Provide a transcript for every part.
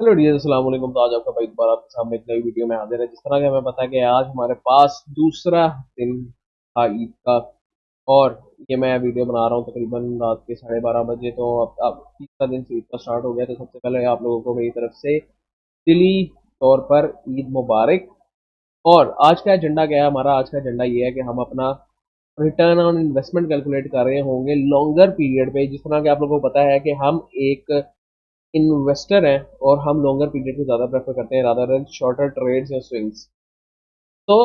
Hello dear, अस्सलाम वालेकुम। तो आज आपका भाई दोबारा आपके सामने एक नई वीडियो में हाजिर है। जिस तरह कि हमें पता है कि आज हमारे पास दूसरा दिन था ईद का, और ये मैं वीडियो बना रहा हूँ तकरीबन रात के 12:30 बजे। तो अब तीसरा दिन से ईद का स्टार्ट हो गया। तो सबसे पहले आप लोगों को मेरी तरफ से दिली तौर पर ईद मुबारक। और आज का एजेंडा क्या है हमारा? आज का एजेंडा ये है कि हम अपना रिटर्न ऑन इन्वेस्टमेंट कैलकुलेट कर रहे होंगे लॉन्गर पीरियड पे। जिस तरह कि आप लोगों को पता है कि हम एक इन्वेस्टर हैं और हम लॉन्गर पीरियड को ज़्यादा प्रेफर करते हैं रादर देन शॉर्टर ट्रेड्स या स्विंग्स। तो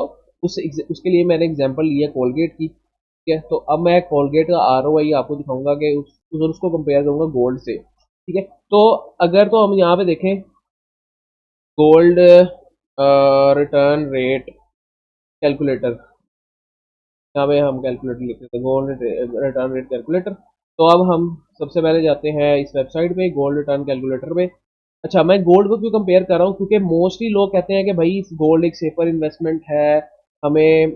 उसके लिए मैंने एग्जांपल लिया कोलगेट की। ठीक है, तो अब मैं कोलगेट का आरओआई आपको दिखाऊंगा कि उसको कंपेयर करूंगा गोल्ड से। ठीक है, तो अगर तो हम यहाँ पे देखें गोल्ड रिटर्न रेट कैलकुलेटर, यहाँ पे हम कैलकुलेटर लिख लेते हैं गोल्ड रिटर्न रेट कैलकुलेटर। तो अब हम सबसे पहले जाते हैं इस वेबसाइट पे गोल्ड रिटर्न कैलकुलेटर पे। अच्छा, मैं गोल्ड को क्यों कंपेयर कर रहा हूँ? क्योंकि मोस्टली लोग कहते हैं कि भाई गोल्ड एक सेफर इन्वेस्टमेंट है, हमें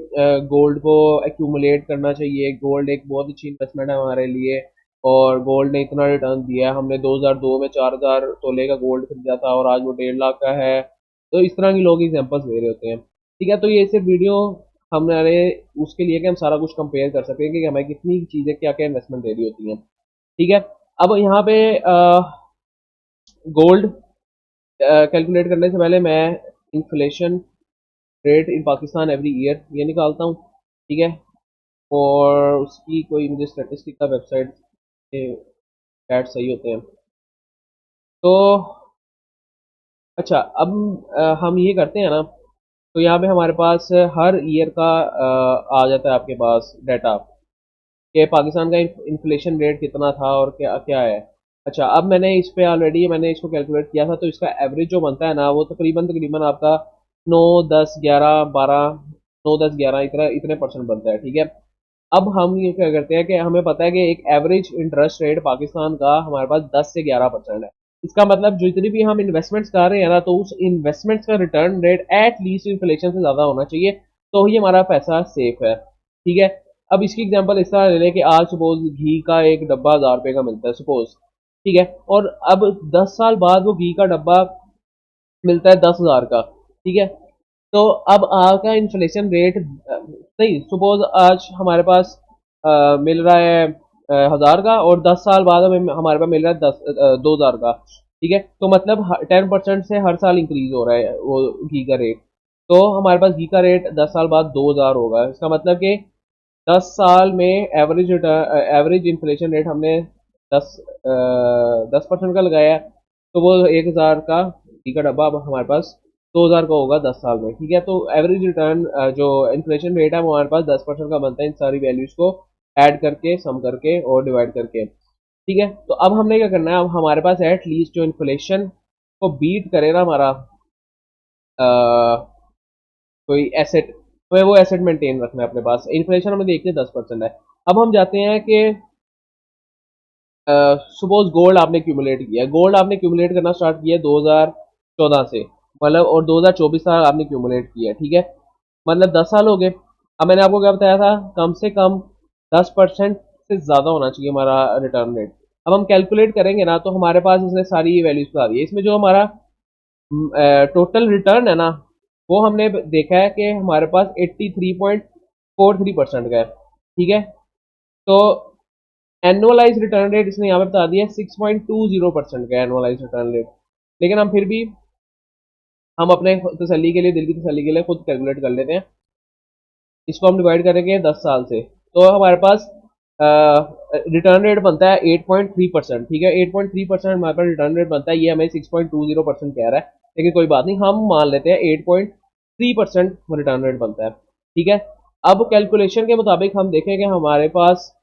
गोल्ड को एक्यूमुलेट करना चाहिए, गोल्ड एक बहुत अच्छी इन्वेस्टमेंट है हमारे लिए, और गोल्ड ने इतना रिटर्न दिया है। हमने 2002 में 4000 तोले का गोल्ड खरीदा था और आज वो 1.5 लाख का है। तो इस तरह के लोग एग्जांपल्स दे रहे होते हैं। ठीक है, तो ये सिर्फ वीडियो हमारे उसके लिए कि हम सारा कुछ कंपेयर कर सकें कि हमें कितनी चीज़ें क्या क्या इन्वेस्टमेंट दे रही होती हैं। ठीक है, अब यहाँ पे गोल्ड कैलकुलेट करने से पहले मैं inflation rate in Pakistan every year ये निकालता हूँ। ठीक है, और उसकी कोई मुझे स्टेटिस्टिक का वेबसाइट के stats सही होते हैं। तो अच्छा, अब हम ये करते हैं ना, तो यहाँ पे हमारे पास हर ईयर का आ जाता है आपके पास डाटा कि पाकिस्तान का इन्फ्लेशन रेट कितना था और क्या क्या है। अच्छा, अब मैंने इस पे ऑलरेडी मैंने इसको कैलकुलेट किया था, तो इसका एवरेज जो बनता है ना वो तकरीबन तकरीबन आपका 9 10 11 12 9 10 11 इतना इतने परसेंट बनता है। ठीक है, अब हम ये क्या करते हैं कि हमें पता है कि एक एवरेज इंटरेस्ट रेट पाकिस्तान का हमारे पास 10 से 11% है। इसका मतलब जितनी भी हम इन्वेस्टमेंट्स कर रहे हैं ना, तो उस इन्वेस्टमेंट्स का return rate at least inflation से ज़्यादा होना चाहिए, तो ही हमारा पैसा सेफ है। ठीक है, अब इसकी एग्जांपल इस तरह ले लें कि आज सपोज घी का एक डब्बा 1000 रुपये का मिलता है सपोज। ठीक है, और अब 10 साल बाद वो घी का डब्बा मिलता है 10,000 का। ठीक है, तो अब आपका इन्फ्लेशन रेट सही सपोज आज हमारे पास मिल रहा है 1000 का, और 10 साल बाद हमें हमारे पास मिल रहा है 2000 का। ठीक है, तो मतलब 10% से हर साल इंक्रीज हो रहा है वो घी का रेट। तो हमारे पास घी का रेट 10 साल बाद 2000 होगा। इसका मतलब कि 10 साल में एवरेज इन्फ्लेशन रेट हमने 10% का लगाया है। तो वो 1000 का घी का डब्बा अब हमारे पास 2000 का होगा 10 साल में। ठीक है, तो एवरेज रिटर्न जो इन्फ्लेशन रेट है वो हमारे पास 10% का बनता है इन सारी वैल्यूज को ऐड करके, सम करके और डिवाइड करके। ठीक है, तो अब हमने क्या करना है? अब हमारे पास एट लीस्ट जो इन्फ्लेशन को बीट करे ना हमारा कोई एसेट, तो वो एसेट मेंटेन रखना है अपने पास। इन्फ्लेशन हमें देखते हैं 10% है। अब हम जाते हैं कि सपोज गोल्ड आपने क्यूमुलेट किया, गोल्ड आपने क्यूमुलेट करना स्टार्ट किया 2014 से, मतलब, और 2024 तक आपने क्यूमुलेट किया। ठीक है, मतलब 10 साल हो गए। अब मैंने आपको क्या बताया था? कम से कम 10% से ज़्यादा होना चाहिए हमारा रिटर्न रेट। अब हम कैलकुलेट करेंगे ना, तो हमारे पास इसने सारी वैल्यूज बता दी है। इसमें जो हमारा टोटल रिटर्न है ना, वो हमने देखा है कि हमारे पास 83.43% का है। ठीक है, तो एनुअलाइज रिटर्न रेट इसने यहाँ पे बता दिया 6.20% का एनुअलाइज रिटर्न रेट। लेकिन हम फिर भी हम अपने तसल्ली के लिए, दिल की तसल्ली के लिए खुद कैलकुलेट कर लेते हैं। इसको हम डिवाइड करेंगे 10 साल से, तो हमारे पास रिटर्न रेट बनता है 8.3%। ठीक है, 8.3% हमारे पास रिटर्न रेट बनता है। ये हमें 6.20% कह रहा है, लेकिन कोई बात नहीं, हम मान लेते हैं 8.3% रिटर्न रेट बनता है। ठीक है, अब कैलकुलेशन के मुताबिक हम देखें कि हमारे पास,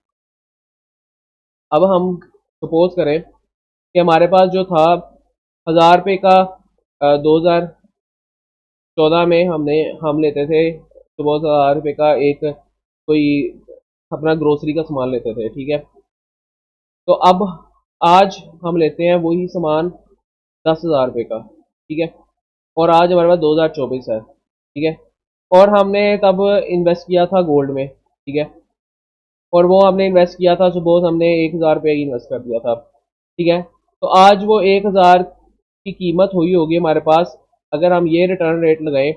अब हम सपोज करें कि हमारे पास जो था 1000 रुपये का 2014 में हम लेते थे सपोज 1000 रुपये का एक कोई अपना ग्रोसरी का सामान लेते थे। ठीक है, तो अब आज हम लेते हैं वही सामान 10,000 रुपये का। ठीक है, और आज हमारे पास 2024 है। ठीक है, और हमने तब इन्वेस्ट किया था गोल्ड में। ठीक है, और वो हमने इन्वेस्ट किया था, सपोज हमने 1000 रुपये इन्वेस्ट कर दिया था। ठीक है, तो आज वो 1000 की कीमत हुई होगी हमारे पास, अगर हम ये रिटर्न रेट लगाएं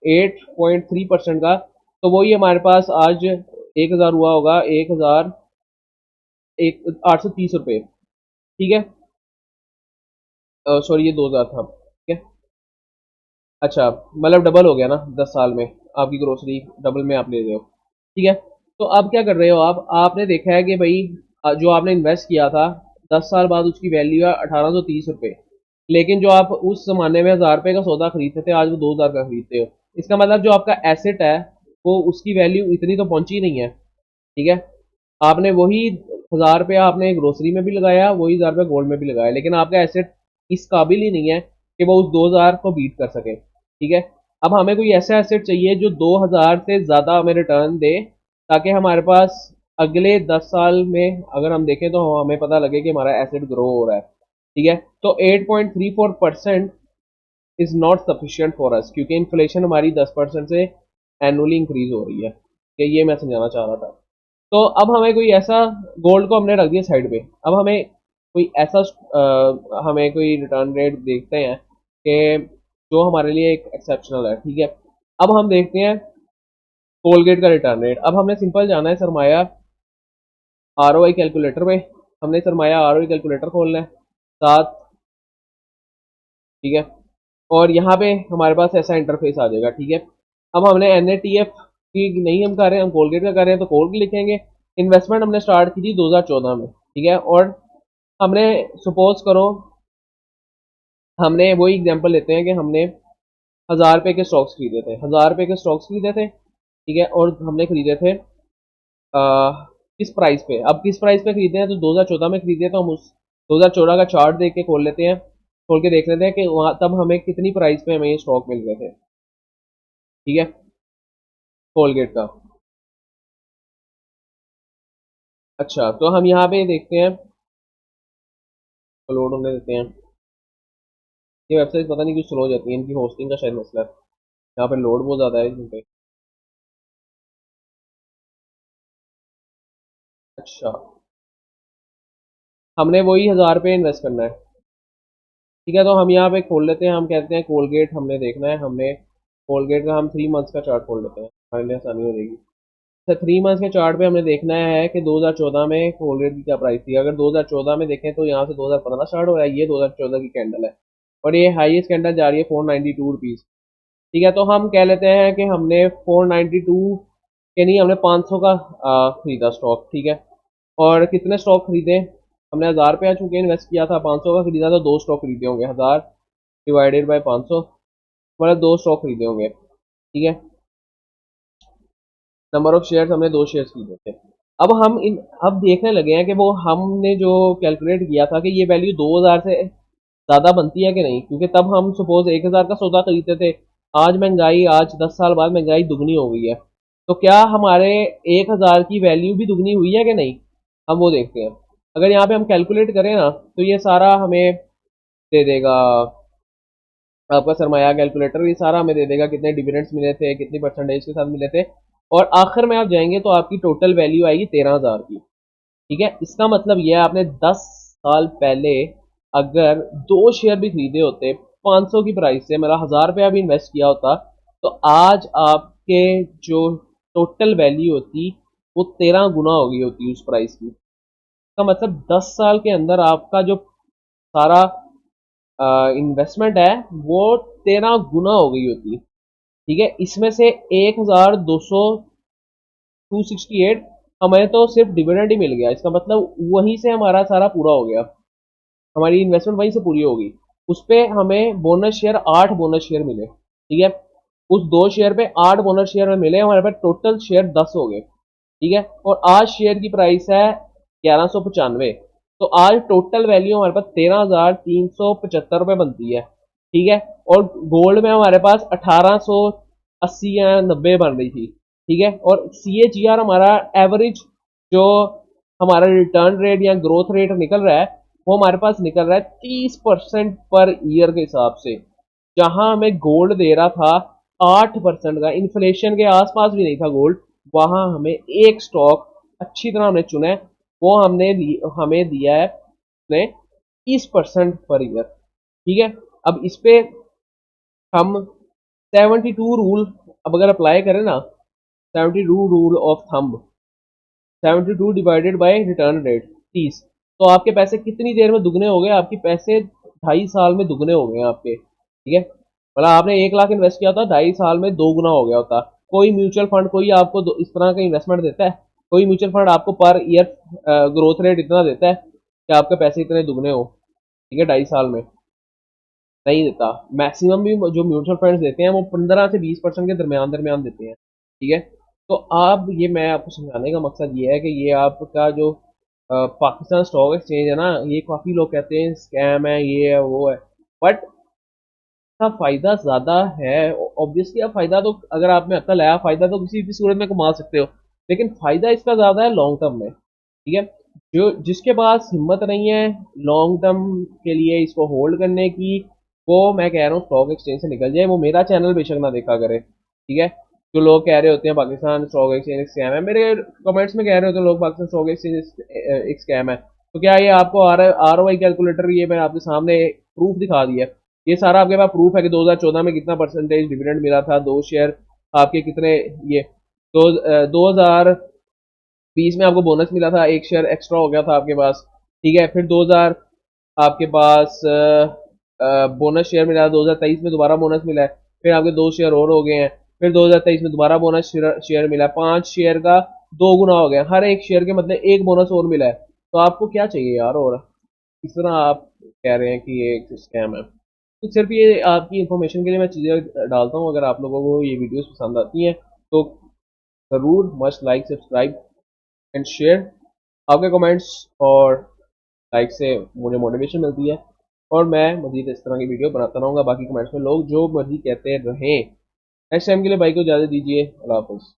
8.3% का, तो वही हमारे पास आज 1,000 हुआ होगा, 1,830 रुपये। ठीक है, सॉरी ये 2,000 था। ठीक है, अच्छा मतलब डबल हो गया ना 10 साल में, आपकी ग्रोसरी डबल में आप ले रहे हो। ठीक है, तो अब क्या कर रहे हो आप, आपने देखा है कि भाई जो आपने इन्वेस्ट किया था 10 साल बाद उसकी वैल्यू है 1,830 रुपये, लेकिन जो आप उस जमाने में 1,000 रुपये का सौदा खरीदते थे आज वो 2,000 का खरीदते हो। इसका मतलब जो आपका एसेट है वो उसकी वैल्यू इतनी तो पहुंची नहीं है। ठीक है, आपने वही 1,000 रुपया आपने ग्रोसरी में भी लगाया, वही 1,000 रुपया गोल्ड में भी लगाया, लेकिन आपका एसेट इस काबिल ही नहीं है कि वो उस 2,000 को बीट कर सके। ठीक है, अब हमें कोई ऐसा एसेट चाहिए जो 2,000 से ज़्यादा हमें रिटर्न दे, ताकि हमारे पास अगले 10 साल में अगर हम देखें तो हमें पता लगे कि हमारा एसेट ग्रो हो रहा है। ठीक है, तो 8.34% is not sufficient for us, क्योंकि इन्फ्लेशन हमारी 10% से एनुअली इंक्रीज हो रही है। कि ये मैं समझाना चाह रहा था। तो अब हमें कोई ऐसा, गोल्ड को हमने रख दिया साइड पे, अब हमें कोई ऐसा हमें कोई रिटर्न रेट देखते हैं कि जो हमारे लिए एक एक्सेप्शनल है। ठीक है, अब हम देखते हैं कोलगेट का रिटर्न रेट। अब हमने सिंपल जाना है सरमाया आर ओ आई कैलकुलेटर में, हमने सरमाया आर ओ आई कैलकुलेटर खोलना है साथ। ठीक है, और यहाँ पे हमारे पास ऐसा इंटरफेस आ जाएगा। ठीक है, अब हमने एन ए टी एफ की नहीं हम कर रहे हैं, हम कोलगेट का कर रहे हैं, तो कोलगेट लिखेंगे। इन्वेस्टमेंट हमने स्टार्ट की थी 2014 में। ठीक है, और हमने सपोज करो, हमने वही एग्जांपल लेते हैं कि हमने 1,000 रुपये के स्टॉक्स खरीदे थे, 1,000 रुपये के स्टॉक्स खरीदे थे। ठीक है, और हमने खरीदे थे किस प्राइस पे, अब किस प्राइस पे खरीदे हैं, तो 2014 में खरीदे, तो हम उस 2014 का चार्ट देख के खोल लेते हैं, खोल के देख लेते हैं कि वहाँ तब हमें कितनी प्राइस पे हमें ये स्टॉक मिल गए थे। ठीक है, कोलगेट का। अच्छा, तो हम यहाँ पे देखते हैं, लोड होने देते हैं। ये वेबसाइट पता नहीं क्यों स्लो हो जाती है, इनकी होस्टिंग का शायद मसला है, यहाँ पे लोड बहुत ज़्यादा है इन पे। अच्छा, हमने वही 1,000 रुपये इन्वेस्ट करना है। ठीक है, तो हम यहाँ पे खोल लेते हैं, हम कहते हैं कोलगेट हमने देखना है, हमने कोलगेट का हम 3 मंथ्स का चार्ट खोल लेते हैं, हमारे लिए आसानी हो जाएगी। अच्छा, 3 मंथ्स के चार्ट पे हमने देखना है कि 2014 में कोलगेट की क्या प्राइस थी। अगर 2014 में देखें तो यहाँ से 2015 स्टार्ट हो रहा है, ये 2014 की कैंडल है, और ये हाईएस्ट कैंडल जा रही है 492 रुपीज़। ठीक है, तो हम कह लेते हैं कि हमने 492 के नहीं, हमने 500 का खरीदा स्टॉक। ठीक है, और कितने स्टॉक खरीदे, हमने 1,000 रुपया चूंकि इन्वेस्ट किया था, 500 का खरीदा, तो 2 स्टॉक खरीदे होंगे, 1,000 डिवाइडेड बाई 500, मतलब 2 स्टॉक खरीदे होंगे। ठीक है, नंबर ऑफ शेयर्स हमने 2 शेयर्स खरीदे थे। अब हम इन अब देखने लगे हैं कि वो हमने जो कैलकुलेट किया था कि ये वैल्यू 2,000 से ज़्यादा बनती है कि नहीं, क्योंकि तब हम सपोज 1,000 का सौदा खरीदते थे, आज महंगाई, आज 10 साल बाद महंगाई दुगनी हो गई है, तो क्या हमारे 1,000 की वैल्यू भी दुगनी हुई है कि नहीं, हम वो देखते हैं। अगर यहाँ पे हम कैलकुलेट करें ना, तो ये सारा हमें दे देगा, आपका सरमाया कैलकुलेटर ये सारा हमें दे देगा, कितने डिविडेंड्स मिले थे, कितनी परसेंटेज के साथ मिले थे, और आखिर में आप जाएंगे तो आपकी टोटल वैल्यू आएगी 13,000 की। ठीक है, इसका मतलब यह है आपने 10 साल पहले अगर 2 शेयर भी खरीदे होते 500 की प्राइस से, मतलब 1,000 रुपया भी इन्वेस्ट किया होता, तो आज आपके जो टोटल वैल्यू होती वो 13 गुना हो गई होती उस प्राइस की। इसका मतलब 10 साल के अंदर आपका जो सारा इन्वेस्टमेंट है वो 13 गुना हो गई होती। ठीक है, इसमें से 1,268 हमें तो सिर्फ डिविडेंड ही मिल गया, इसका मतलब वहीं से हमारा सारा पूरा हो गया, हमारी इन्वेस्टमेंट वहीं से पूरी होगी। उस पे हमें बोनस शेयर 8 बोनस शेयर मिले। ठीक है, उस 2 शेयर पे 8 बोनस शेयर में मिले, हमारे पास टोटल शेयर 10 हो गए। ठीक है, और आज शेयर की प्राइस है 1195, तो आज टोटल वैल्यू हमारे पास 13,375 रुपये बनती है। ठीक है, और गोल्ड में हमारे पास 1,880 या 90 बन रही थी। ठीक है, और सी ए जी आर हमारा एवरेज जो हमारा रिटर्न रेट या ग्रोथ रेट निकल रहा है वो हमारे पास निकल रहा है 30% पर ईयर के हिसाब से, जहां हमें गोल्ड दे रहा था 8% का, इन्फ्लेशन के आसपास भी नहीं था गोल्ड, वहां हमें एक स्टॉक अच्छी तरह हमने चुना है, वो हमें दिया है उसने 30% पर ईयर। ठीक है, अब इस पे हम 72 रूल अब अगर अप्लाई करें ना, 72 rule of thumb, 72 divided by return rate 30, तो आपके पैसे कितनी देर में दुगने हो गए? आपके पैसे 2.5 साल में दुगने हो गए आपके। ठीक है, मतलब आपने 1 लाख इन्वेस्ट किया था, 2.5 साल में 2 गुना हो गया होता। कोई म्यूचुअल फंड कोई आपको इस तरह का इन्वेस्टमेंट देता है? कोई म्यूचुअल फंड आपको पर ईयर ग्रोथ रेट इतना देता है कि आपके पैसे इतने दुगने हो? ठीक है, 2.5 साल में नहीं देता। मैक्सिमम भी जो म्यूचुअल फंड्स देते हैं वो 15 से 20% के दरमियान दरमियान देते हैं। ठीक है, तो आप ये मैं आपको समझाने का मकसद ये है कि ये आपका जो पाकिस्तान स्टॉक एक्सचेंज है ना, ये काफ़ी लोग कहते हैं स्कैम है, ये है वो है, बट इसका फ़ायदा ज़्यादा है। ऑब्वियसली आप फ़ायदा तो अगर आपने अक्ल है, फ़ायदा तो किसी भी सूरत में कमा सकते हो, लेकिन फ़ायदा इसका ज़्यादा है लॉन्ग टर्म में। ठीक है, जो जिसके पास हिम्मत नहीं है लॉन्ग टर्म के लिए इसको होल्ड करने की, वो मैं कह रहा हूँ स्टॉक एक्सचेंज से निकल जाए। वो मेरा चैनल बेशक ना देखा करे। ठीक है, जो लोग कह रहे होते हैं पाकिस्तान स्टॉक एक्सचेंज एक स्कैम है, मेरे कमेंट्स में कह रहे होते हैं लोग पाकिस्तान स्टॉक एक्सचेंज एक स्कैम है, तो क्या ये आपको ROI कैलकुलेटर, ये मैंने आपके सामने प्रूफ दिखा दिया। ये सारा आपके पास प्रूफ है कि 2014 में कितना परसेंटेज डिविडेंड मिला था, 2 शेयर आपके कितने, ये 2020 में आपको बोनस मिला था, 1 शेयर एक्स्ट्रा हो गया था आपके पास। ठीक है, फिर 2000 आपके पास बोनस शेयर मिला, 2023 में दोबारा बोनस मिला है, फिर आपके 2 शेयर और हो गए हैं, फिर 2023 में दोबारा बोनस शेयर मिला है, 5 शेयर का 2 गुना हो गया, हर एक शेयर के मतलब एक बोनस और मिला है। तो आपको क्या चाहिए यार? और इस तरह आप कह रहे हैं कि ये एक स्कैम है। तो सिर्फ ये आपकी इंफॉर्मेशन के लिए मैं चीज़ें डालता हूँ। अगर आप लोगों को ये वीडियोस पसंद आती हैं तो ज़रूर must like subscribe and share. आपके कमेंट्स और लाइक से मुझे मोटिवेशन मिलती है, और मैं मजीद इस तरह की वीडियो बनाता रहूँगा। बाकी कमेंट्स में लोग जो मर्जी कहते रहें। नेक्स्ट टाइम के लिए भाई को इजाज़त दीजिए। अल्लाह हाफ़िज़।